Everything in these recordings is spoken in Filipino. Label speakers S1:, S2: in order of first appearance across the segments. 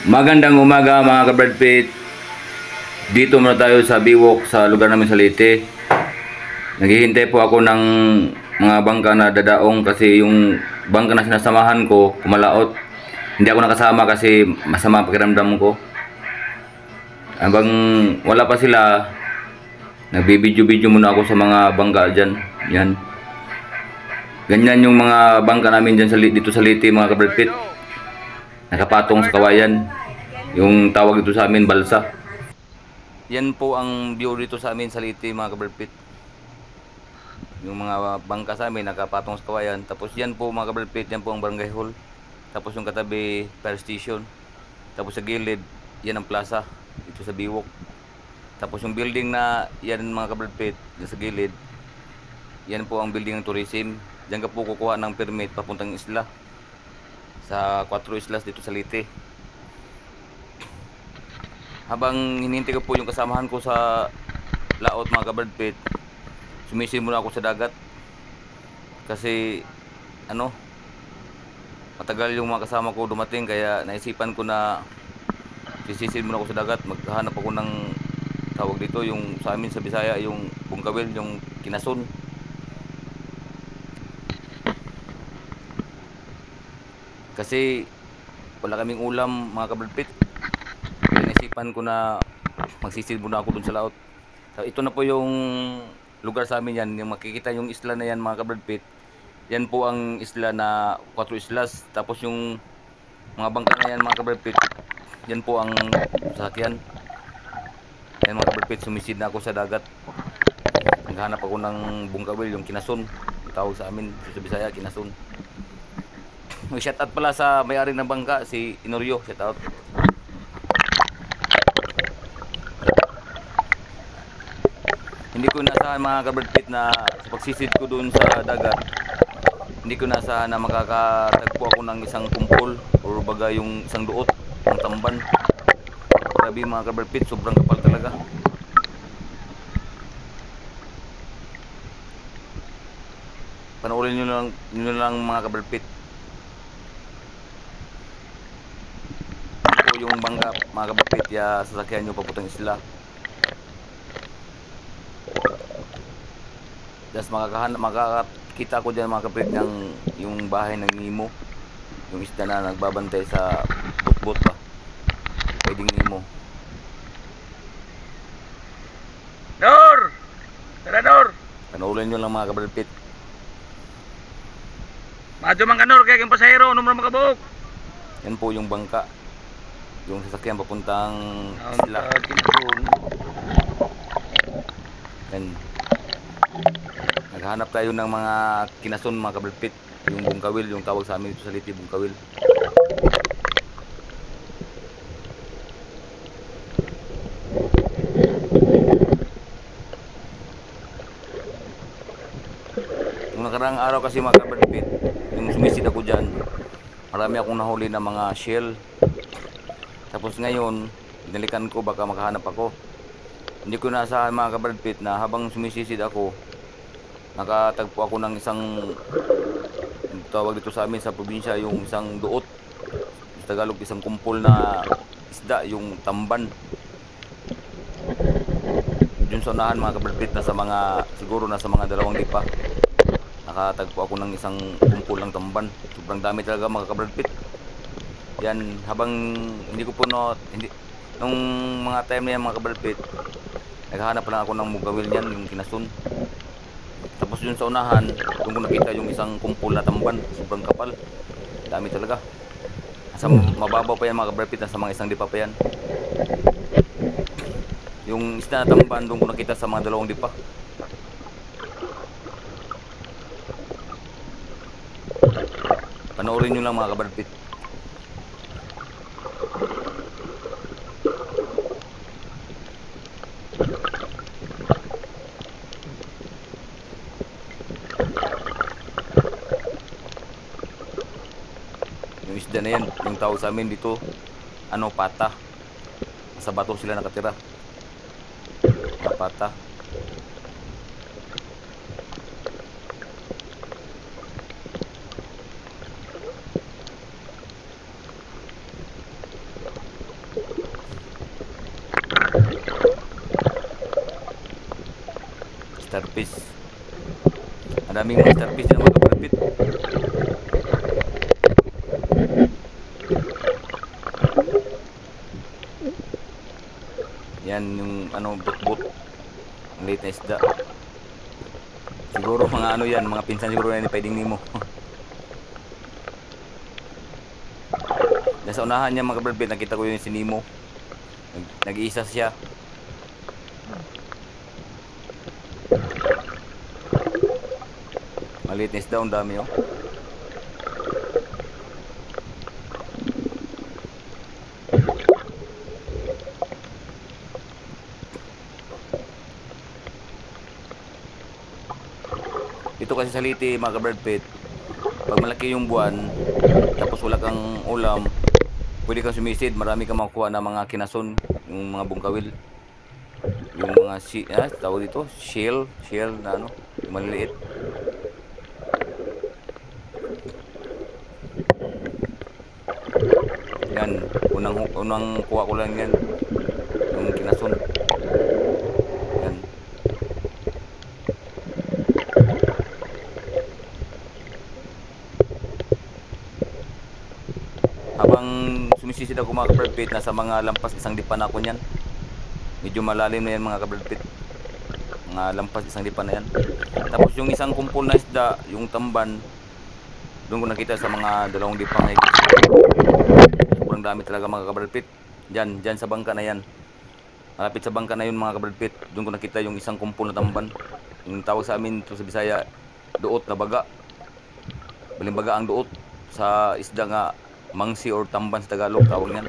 S1: Magandang umaga mga kabradpit. Dito muna tayo sa Biwok sa lugar namin sa Leyte. Naghihintay po ako ng mga bangka na dadaong kasi yung bangka na sinasamahan ko kumalaot. Hindi ako nakasama kasi masama ang pakiramdam ko. Habang wala pa sila, nagbibidyo-video muna ako sa mga bangka dyan. Yan. Ganyan yung mga bangka namin dyan dito sa Leyte mga kabradpit. Nakapatong sa kawayan. Yung tawag dito sa amin, balsa. Yan po ang view dito sa amin sa Leyte mga kabradpit. Yung mga bangka sa amin nakapatong sa kawayan. Tapos yan po mga kabradpit, yan po ang barangay hall. Tapos yung katabi, fire station. Tapos sa gilid, yan ang plaza dito sa Biwok. Tapos yung building na yan mga kabradpit, sa gilid, yan po ang building ng tourism. Diyan ka po kukuha ng permit papuntang isla. Sa 4 islas dito sa Leyte. Habang hinihintay ko po yung kasamahan ko sa laot mga kabradpit, sumisid muna ako sa dagat. Kasi matagal yung mga kasama ko dumating, kaya naisipan ko na sisisid muna ako sa dagat. Maghahanap ako ng tawag dito, yung sa amin sa Bisaya, yung bungkawil, yung kinason. Kasi wala kaming ulam mga kabradpit. Naisipan ko na magsisid muna ako dun sa laot. So, ito na po yung lugar sa amin yan. Yung makikita yung isla na yan mga kabradpit. Yan po ang isla na 4 islas. Tapos yung mga bangka na yan mga kabradpit, yan po ang sasakyan. Yan mga kabradpit, sumisid na ako sa dagat. Naghanap ako ng bungkawil, yung kinason. Tawag sa amin sa Bisaya, kinason. Shout out pala sa may-ari ng bangka, si Inorio. Shout out. Hindi ko nasahan mga kabradpit na sa pagsisid ko doon sa dagat, hindi ko nasahan na makakatagpo ako ng isang kumpol o baga yung isang duot ng tamban. Grabe mga kabradpit, sobrang kapal talaga. Panoorin nyo lang mga kabradpit. Ito yung bangka mga kabradpit, ya sasakyan nyo papuntang isla. Tapos makakita ko dyan mga kabradpit ng yung bahay ng Nemo, yung isda na nagbabantay sa bot-bot pa, pwedeng Nemo.
S2: Nor! Tara Nor!
S1: Panoorin nyo lang mga kabradpit.
S2: Madyo man ka Nor, kaya kayong pasahero, numero makabuok.
S1: Yan po yung bangka, yung sasakyan papuntang isla. Yan. Naghanap tayo ng mga kinason mga kabradpit, yung bungkawil, yung tawag sa amin dito sa Leyte, bungkawil. Nung nakaraang araw kasi mga kabradpit, yung sumisid ako dyan, marami akong nahuli na mga shell. Tapos ngayon, binalikan ko baka makahanap ako. Hindi ko naasahan mga kabradpit na habang sumisisid ako, nakatagpo ako ng isang tawag dito sa amin sa probinsya, yung isang duot sa Tagalog, isang kumpol na isda, yung tamban. Yun sa unahan mga kabradpit, na sa mga siguro nasa mga 2 lipa, nakatagpo ako ng isang kumpol ng tamban. Sobrang dami talaga mga kabradpit. Yan, habang hindi ko po nung mga time na yan mga kabradpit, naghahanap pa lang ako ng mugawil niyan, yung kinason. Tapos yun sa unahan, doon ko nakita yung isang kumpol na tamban. Sobrang kapal. Dami talaga. Nasa mababaw pa yan mga kabradpit, nasa mga 1 lipa pa yan. Yung isda na tamban, doon ko nakita sa mga 2 lipa. Panoorin nyo lang mga kabradpit. Yung isda na yan, yung tawag sa amin dito, pata. Sa bato sila nakatira. Mga pata. starfish. Ang daming mga starfish na mga kabarpit. Yan yung ano, bot-bot. Ang late na isda. Siguro mga ano yan, mga pinsan siguro yan ni Finding Nemo. Nasa unahan niya mga kabarpit, nakita ko yun si Nemo. Nag-iisa siya. Maliit na isda, ang dami oh. Dito kasi sa Leyte mga kabarpit, pag malaki yung buwan, tapos wala kang ulam, pwede kang sumisid, marami kang makukuha na mga kinason, yung mga bungkawil. Yung mga tawag dito, shell na ano, yung maliliit. Yan, unang kuha ko lang yan, yung kinason. Yan. Habang sumisisid ako mga kabarpit, nasa mga lampas isang dipan ako niyan. Medyo malalim na yan mga kabarpit. Mga lampas isang dipan na yan. Tapos yung isang kumpol na isda, yung tamban, doon ko nakita sa mga dalawang dipang na higit. Sobrang dami talaga mga kabarpit. Diyan sa bangka na yan. Malapit sa bangka na yun mga kabarpit. Doon ko nakita yung isang kumpol na tamban. Yung tawag sa amin ito sa Bisaya, duot na baga. Balimbaga ang duot sa isda nga mangsi or tamban sa Tagalog tawag yan.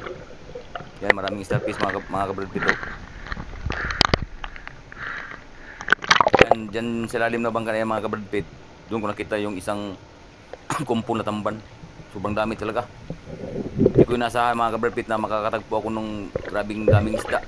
S1: Yan, maraming starfish mga kabarpit. Yan, dyan sa lalim na bangka na yan mga kabarpit. Doon ko nakita yung isang kumpol na tamban. Sobrang dami talaga. Hindi ko inasahan mga kabarpit na makakatagpo ako nung grabing daming isda.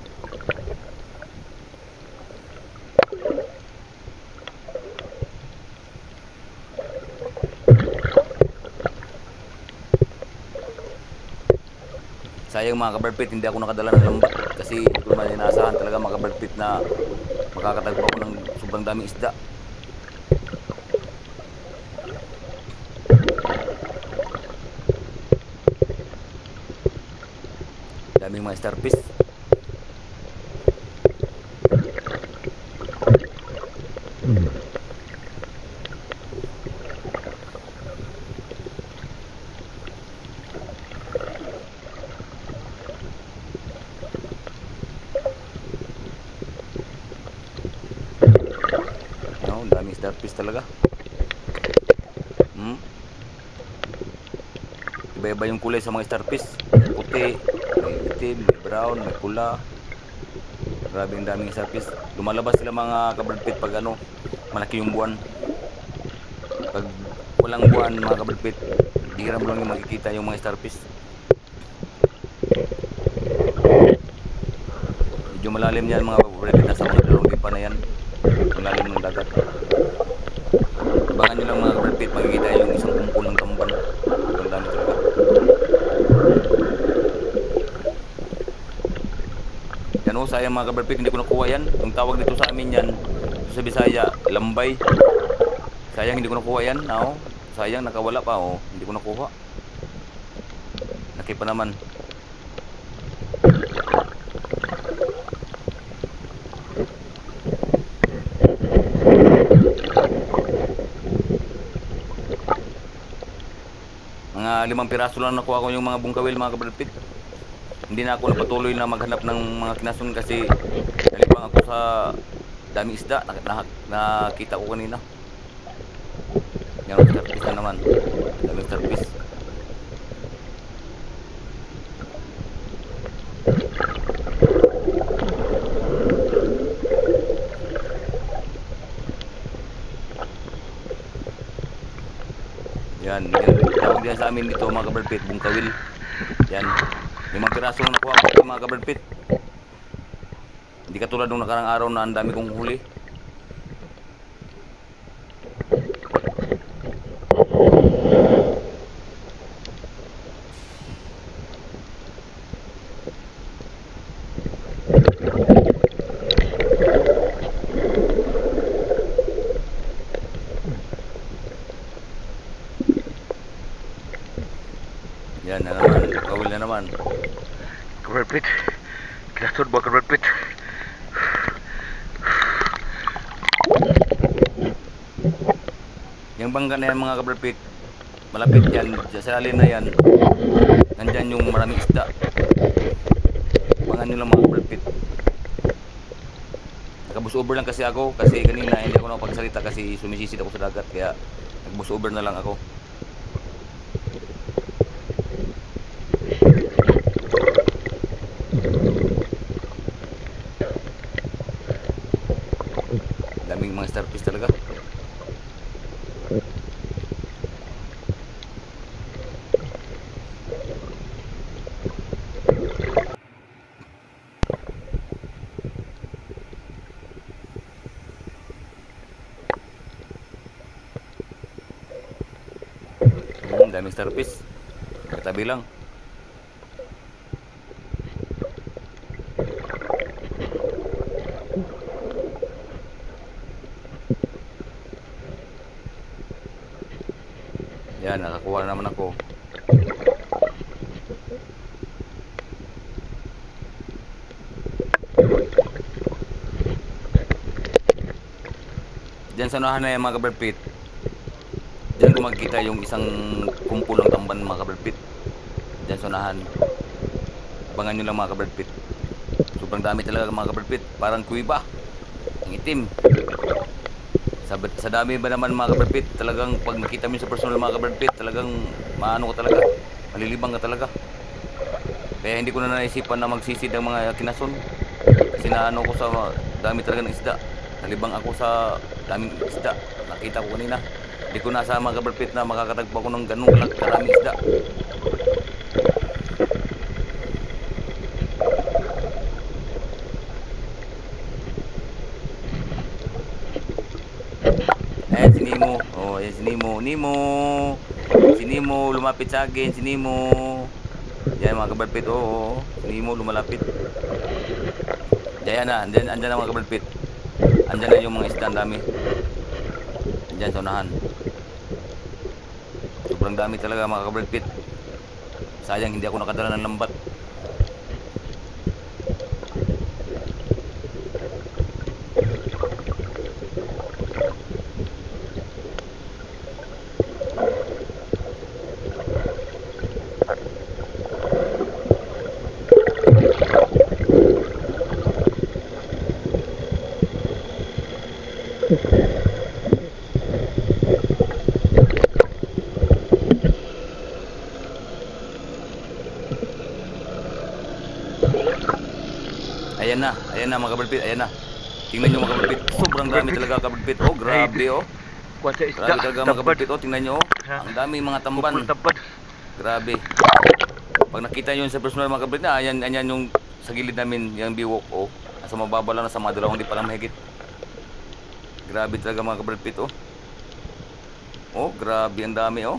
S1: Sayang mga kabarpit, hindi ako nakadala ng lambat kasi hindi ko naman inaasahan talaga mga kabarpit na makakatagpo ako ng sobrang daming isda. Daming mga starfish. No, daming starfish talaga. Iba-iba yung kulay sa mga starfish. May puti, may itim, may brown, may pula. Grabe ang daming starfish. Lumalabas sila mga kabarpit pag ano, malaki yung buwan. Pag walang buwan mga kabarpit, bihira mo lang yung makikita yung mga starfish. Medyo malalim yan mga kabarpit, nasa mga dalawang dipa na yan. Malalim ng dagat. Abangan nyo lang mga kabarpit, makikita yung isang kumpul ng tamban. Ang dami talaga. Yan o, sayang mga kabarpit, hindi ko nakuha yan. Yung tawag dito sa amin yan, sa Bisaya, lambay. Sayang hindi ko nakuha yan. No? Sayang nakawala pa o, hindi ko nakuha. Laki pa naman. Mga 5 piraso lang nakuha ko yung mga bungkawil mga kabarpit. Hindi na ako napatuloy na maghanap ng mga kinason kasi nalibang ako sa daming isda nakita ko kanina. Yan, starfish na naman. Daming starfish. Yan, tawag din sa amin dito mga kabarpit, bungkawil. Yan, 5 piraso lang nakuha ko mga kabarpit. Hindi katulad nung nakarang araw na ang dami kong huli.
S2: Brad Pitt. Kinasod ba ka Brad Pitt?
S1: Yung bangka na yan mga ka-Brad Pitt, malapit yan, sa alin na yan, nandyan yung maraming isda. Abangan nyo lang mga ka-Brad Pitt. Naka-bus over lang kasi ako, kasi kanina hindi ako nakapagsalita kasi sumisisid ako sa dagat, kaya nag-bus over na lang ako. Daming mga starfish talaga. Daming starfish. Katabi lang. Yan, nakakuha na naman ako. Diyan sa unahan na yan mga ka-Brad Pitt. Diyan ko magkita yung isang kumpul ng tamban mga ka-Brad Pitt. Diyan sa unahan. Abangan nyo lang mga ka-Brad Pitt. Sobrang dami talaga mga ka-Brad Pitt. Parang kuiba. Ang itim. Sa dami ba naman mga ka-Brad Pitt, talagang pag nakita mo sa personal mga ka-Brad Pitt, talagang maano ka talaga. Malilibang ka talaga. Kaya hindi ko na naisipan na magsisid ang mga kinason. Kasi naano ko sa dami talaga ng isda. Nalibang ako sa daming isda. Nakita ko kanina. Hindi ko nasa mga ka-Brad Pitt na makakatagpo ako ng ganung karaming isda. Ayan si Nemo. Oh, ayan si Nemo. Nemo. Si Nemo lumapit sa akin. Si Nemo. Yan mga ka-Brad Pitt. Oo. Si Nemo lumalapit. Diyan na. Andyan na mga ka-Brad Pitt. Andyan na yung mga isda. Ang dami. Andyan sa unahan. Sobrang dami talaga mga ka-Brad Pitt. Sayang hindi ako nakadala ng lambat. Ayan na mga ka-Brad Pitt, ayan na. Tingnan nyo mga ka-Brad Pitt, sobrang dami talaga ka-Brad Pitt. Oh, grabe oh.
S2: Kuwasa isda.
S1: Grabe talaga mga ka-Brad Pitt, oh, tingnan nyo oh. Ang dami mga tamban. Grabe. Pag nakita nyo sa personal mga ka-Brad na, ayan yung sa gilid namin, yung biwok oh. Nasa mababa lang, nasa mga dalawang, hindi pa lang mahigit. Grabe talaga mga ka-Brad Pitt oh. Oh, grabe ang dami oh.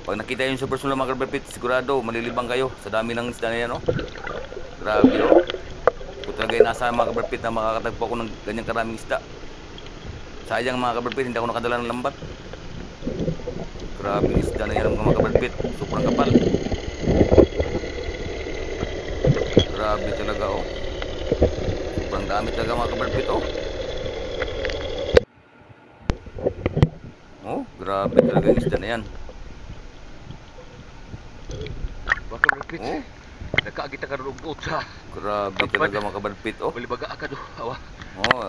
S1: Pag nakita nyo sa personal mga ka-Brad Pitt, sigurado malilibang kayo sa dami ng isda na yan oh. Grabe oh. Kung talaga nasa mga ka-Brad Pitt na makakatagpo ako ng ganyang karaming isda. Sayang mga ka-Brad Pitt, hindi ako nakadala ng lambat. Grabe isda na yan mga ka-Brad Pitt. Sobrang kapal. Grabe talaga oh. Sobrang dami talaga mga ka-Brad Pitt oh. Oh, grabe talaga yung isda na yan.
S2: Mga ka-Brad Pitt.
S1: Oh.
S2: Nakaagita ka rin sa
S1: Grabe talaga mga ka-Brad Pitt oh.
S2: balibaga ka do. Awa.
S1: Oh,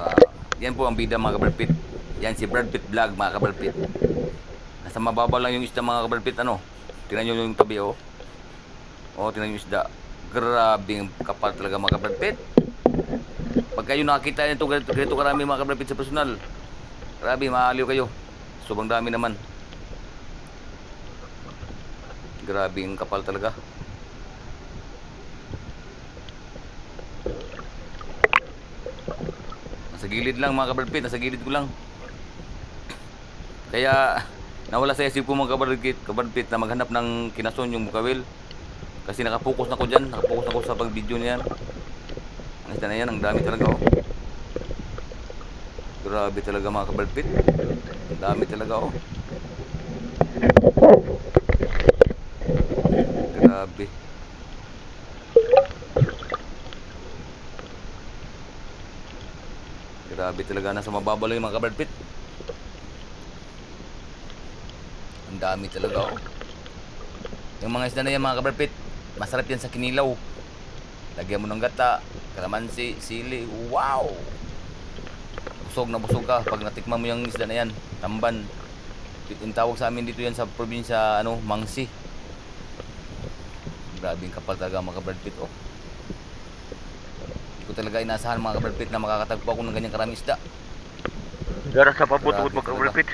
S1: yan po ang bida mga ka-Brad Pitt. Yan si Brad Pitt Vlog mga ka-Brad Pitt. Nasa mababa lang yung isda mga ka-Brad Pitt ano. Tingnan nyo yung tabi oh. Oh, tingnan nyo yung isda. Grabe ang kapal talaga mga ka-Brad Pitt. Pag kayo nakakita nito ganito karami mga ka-Brad Pitt sa personal, grabe maaliw kayo. Sobrang dami naman. Grabe ang kapal talaga. Nasa gilid lang mga ka-Brad Pitt, nasa gilid ko lang. Kaya nawala sa isip ko mga ka-Brad Pitt na maghanap ng kinason yung bukawil. Kasi nakapokus na ko dyan, nakapokus na ko sa pag-video niyan. Ang isda na yan, ang dami talaga oh. Grabe talaga mga ka-Brad Pitt. Ang dami talaga oh. Grabe. Grabe talaga, nasa mababaw lang yung mga kabarpit. Ang dami talaga, oh. Yung mga isda na yan mga kabarpit, masarap yan sa kinilaw. Lagyan mo ng gata, kalamansi, sili, wow! Busog na busog ka pag natikman mo yung isda na yan, tamban. Yung tawag sa amin dito yan sa probinsya, Mangsi. Grabe yung kapal talaga mga kabarpit, oh. Hindi ko talaga inasahan mga kabarpit na makakatagpo ako ng ganyang karaming isda.
S2: Gara sa pabutod
S1: Grabe
S2: magkabarpit.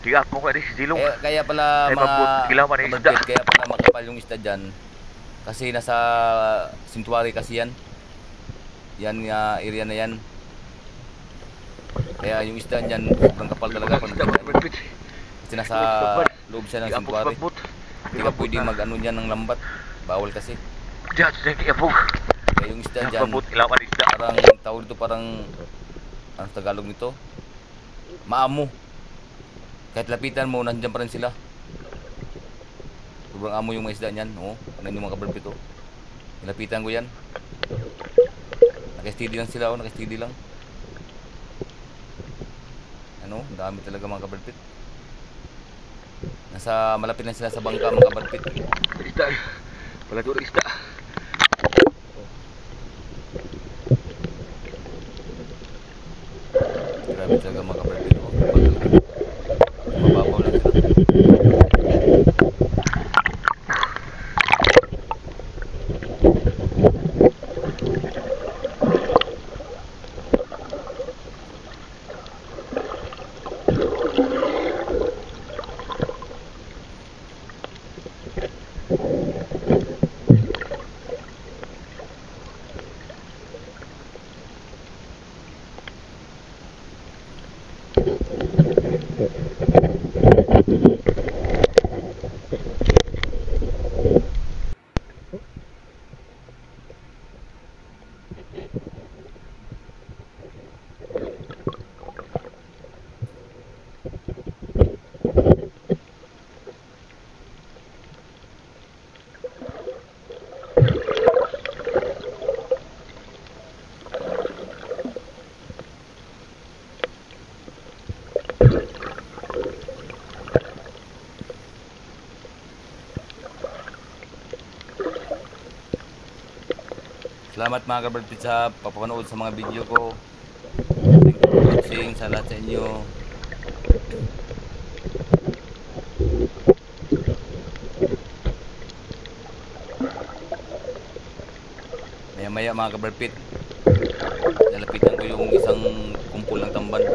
S2: Di ako ka rin si Dilong.
S1: Kaya pala
S2: Ay,
S1: mga
S2: kilawan ng isda.
S1: kabarpit, kaya pala makapal yung isda dyan. Kasi nasa Sintuari kasi yan. Yan nga area na yan. Kaya yung isda dyan, sobrang kapal talaga. Kasi nasa loob siya ng Sintuari. Hindi ka pwede mag-ano dyan ng lambat. Bawal kasi.
S2: Diyan, hindi apog.
S1: Kaya yung isda dyan,
S2: Kilawan isda.
S1: parang tawag dito, parang ano Tagalog nito? Maamo. Kahit lapitan mo, nandiyan pa rin sila. Sobrang amo yung mga isda niyan, oh. Ano yung mga kabarpit, oh. Nilapitan ko yan. Naka-steady lang sila, oh. Naka-steady lang. Ano, dami talaga mga kabarpit. Nasa malapit lang sila sa bangka mga kabarpit.
S2: Isda. Wala doon isda.
S1: Grabe talaga mga kabarpit, oh. Kapal talaga. Mababaw lang sila. Salamat mga kabarpit sa papanood sa mga video ko. Thank you for watching sa lahat sa inyo. Maya maya mga kabarpit, nalapitan ko yung isang kumpul ng tamban.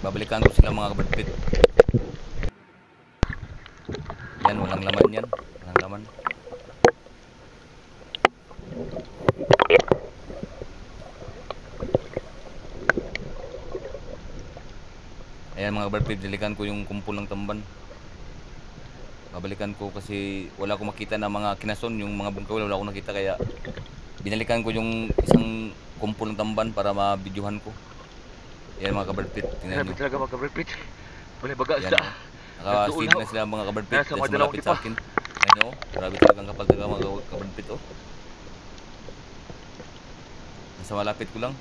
S1: Babalikan ko sila mga kabarpit. Yan, walang laman yan. Walang laman. Ayan mga kabarpit, dilikan ko yung kumpul ng tamban. Babalikan ko kasi wala akong makita na mga kinason, yung mga bungkawil wala akong nakita, kaya binalikan ko yung isang kumpul ng tamban para mabidyohan ko. Ayan mga kabarpit, tingnan nyo.
S2: Grabe talaga mga kabarpit. Wala baga
S1: Yan,
S2: isda.
S1: naka-steady na sila mga kabarpit.
S2: Nasa
S1: Dahil
S2: mga
S1: malapit sa
S2: dalawang
S1: akin. Ayan o, grabe talagang kapal talaga mga kabarpit, oh. Nasa malapit ko lang.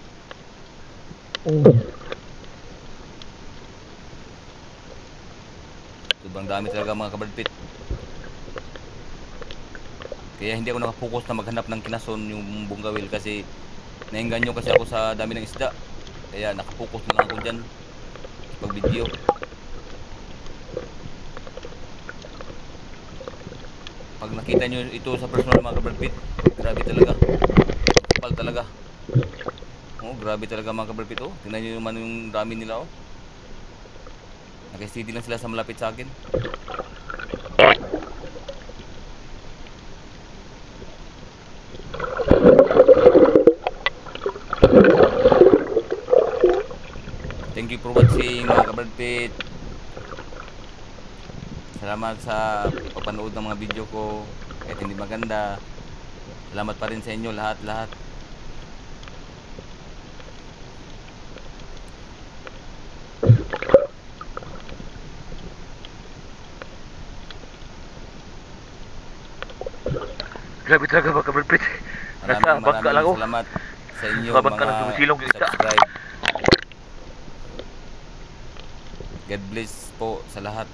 S1: Sobrang dami talaga mga kabarpit. Kaya hindi ako nakapokus na maghanap ng kinason yung bunggawil kasi naengganyo kasi ako sa dami ng isda. Kaya nakapokus na lang ako dyan pag video. Pag nakita nyo ito sa personal mga kabarpit, grabe talaga. Kapal talaga. Oh, grabe talaga mga kabarpit, oh. Tingnan nyo naman yung dami nila, oh. Naka-steady lang sila sa malapit sa akin. Thank you for watching mga kabarpit. Salamat sa papanood ng mga video ko. Kahit hindi maganda, salamat pa rin sa inyo lahat-lahat.
S2: Grabe talaga mga Brad Pitt. Nasa bangka lang ako.
S1: salamat sa inyo
S2: Sa bangka lang
S1: mga
S2: sumisilong yung isda.
S1: subscribe. God bless po sa lahat.